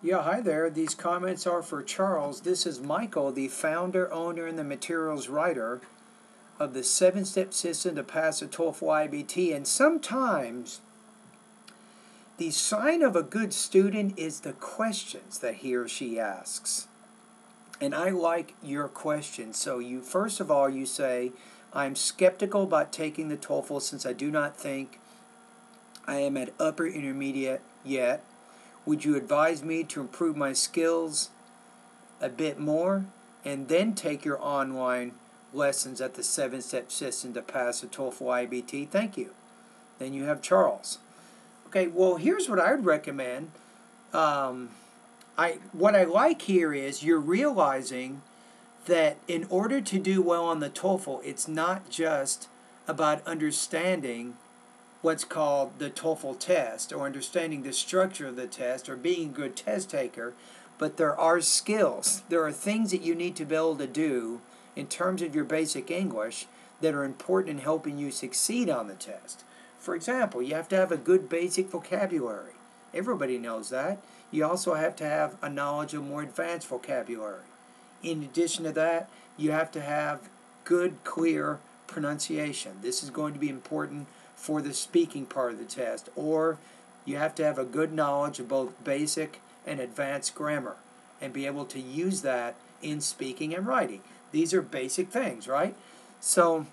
Yeah, hi there. These comments are for Charles. This is Michael, the founder, owner, and the materials writer of the 7-step system to pass the TOEFL IBT. And sometimes the sign of a good student is the questions that he or she asks. And I like your questions. So you, first of all, you say, I'm skeptical about taking the TOEFL since I do not think I am at upper intermediate yet. Would you advise me to improve my skills a bit more and then take your online lessons at the 7-step system to pass the TOEFL IBT? Thank you. Then you have Charles. Okay, well, here's what I would recommend. What I like here is you're realizing that in order to do well on the TOEFL, it's not just about understanding what's called the TOEFL test or understanding the structure of the test or being a good test taker, but there are skills. There are things that you need to be able to do in terms of your basic English that are important in helping you succeed on the test. For example, you have to have a good basic vocabulary. Everybody knows that. You also have to have a knowledge of more advanced vocabulary. In addition to that, you have to have good, clear pronunciation. This is going to be important for the speaking part of the test. Or you have to have a good knowledge of both basic and advanced grammar and be able to use that in speaking and writing. These are basic things, right? So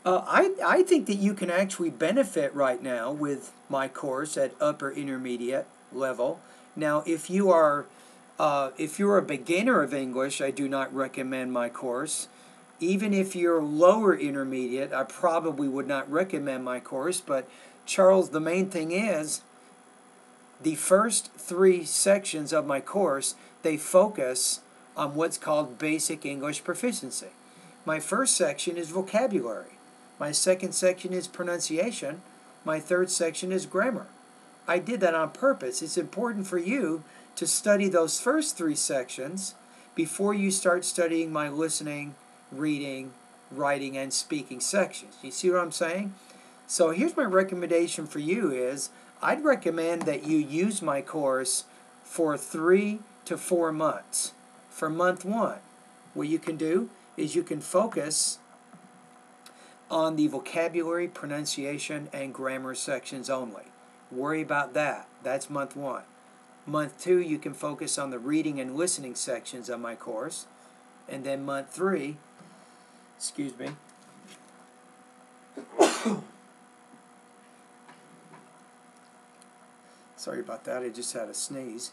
I think that you can actually benefit right now with my course at upper intermediate level. Now, if you're a beginner of English, I do not recommend my course. Even if you're lower intermediate, I probably would not recommend my course. But Charles, the main thing is the first 3 sections of my course, they focus on what's called basic English proficiency. My first section is vocabulary. My second section is pronunciation. My third section is grammar. I did that on purpose. It's important for you to study those first 3 sections before you start studying my listening, reading, writing, and speaking sections. You see what I'm saying? So here's my recommendation for you is I'd recommend that you use my course for 3 to 4 months. For month 1, what you can do is you can focus on the vocabulary, pronunciation, and grammar sections only. Worry about that. That's month 1. Month 2, you can focus on the reading and listening sections of my course. And then month 3, excuse me. Sorry about that, I just had a sneeze.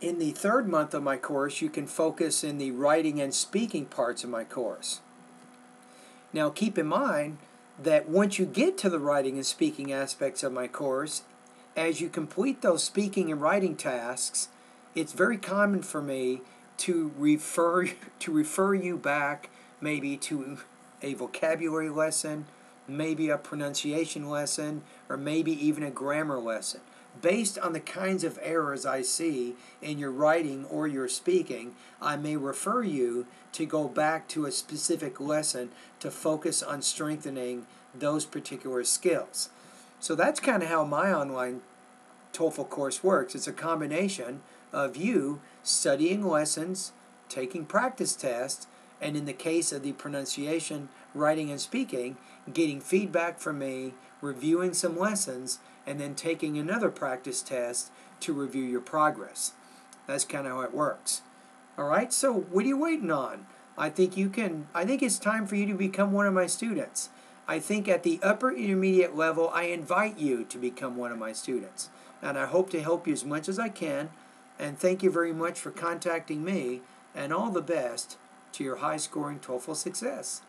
In the 3rd month of my course, you can focus in the writing and speaking parts of my course. Now keep in mind that once you get to the writing and speaking aspects of my course, as you complete those speaking and writing tasks, it's very common for me to refer you back maybe to a vocabulary lesson, maybe a pronunciation lesson, or maybe even a grammar lesson. Based on the kinds of errors I see in your writing or your speaking, I may refer you to go back to a specific lesson to focus on strengthening those particular skills. So that's kind of how my online TOEFL course works. It's a combination of you studying lessons, taking practice tests, and in the case of the pronunciation, writing, and speaking, getting feedback from me, reviewing some lessons, and then taking another practice test to review your progress. That's kind of how it works. All right, so what are you waiting on? I think it's time for you to become one of my students. I think at the upper intermediate level, I invite you to become one of my students. And I hope to help you as much as I can. And thank you very much for contacting me. And all the best to your high-scoring TOEFL success.